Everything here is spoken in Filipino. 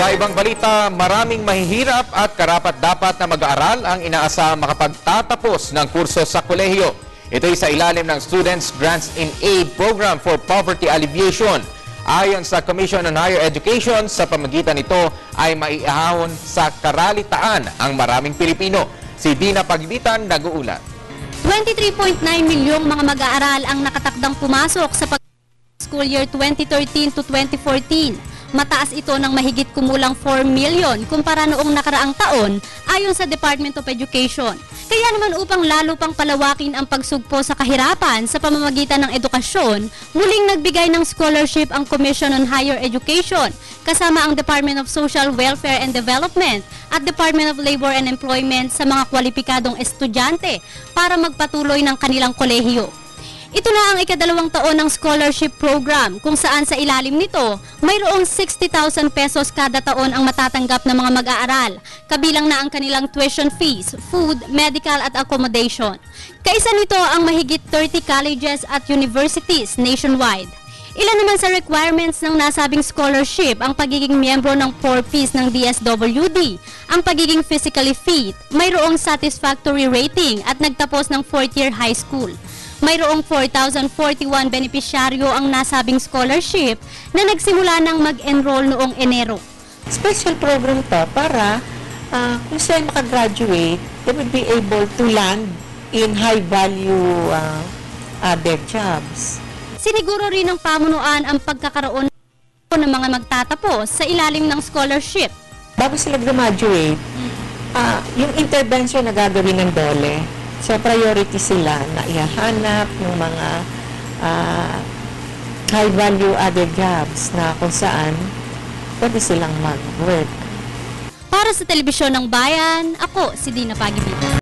Sa ibang balita, maraming mahihirap at karapat-dapat na mag-aaral ang inaasahang makapagtatapos ng kurso sa kolehiyo. Ito'y sa ilalim ng Students Grants in Aid Program for Poverty Alleviation. Ayon sa Commission on Higher Education, sa pamagitan nito ay maiahon sa karalitaan ang maraming Pilipino. Si Dina Paglitan nag-uulat. 23.9 milyong mga mag-aaral ang nakatakdang pumasok sa school year 2013 to 2014. Mataas ito ng mahigit kumulang 4 million kumpara noong nakaraang taon ayon sa Department of Education. Kaya naman upang lalo pang palawakin ang pagsugpo sa kahirapan sa pamamagitan ng edukasyon, muling nagbigay ng scholarship ang Commission on Higher Education kasama ang Department of Social Welfare and Development at Department of Labor and Employment sa mga kwalipikadong estudyante para magpatuloy ng kanilang kolehiyo. Ito na ang ika-2 taon ng scholarship program kung saan sa ilalim nito mayroong 60,000 pesos kada taon ang matatanggap ng mga mag-aaral. Kabilang na ang kanilang tuition fees, food, medical at accommodation. Kaisa nito ang mahigit 30 colleges at universities nationwide. Ilan naman sa requirements ng nasabing scholarship ang pagiging miyembro ng 4Ps ng DSWD, ang pagiging physically fit, mayroong satisfactory rating at nagtapos ng 4th year high school. Mayroong 4,041 benepisyaryo ang nasabing scholarship na nagsimula ng mag-enroll noong Enero. Special program to para kung sila makagraduate, they would be able to land in high-value other jobs. Siniguro rin ng pamunuan ang pagkakaroon ng mga magtatapos sa ilalim ng scholarship. Bago sila graduate, yung intervention na gagawin ng DOLE, so priority sila na ihahanap ng mga high-value other jobs na kung saan pwede silang mag-work. Para sa Telebisyon ng Bayan, ako si Dina Paglitan.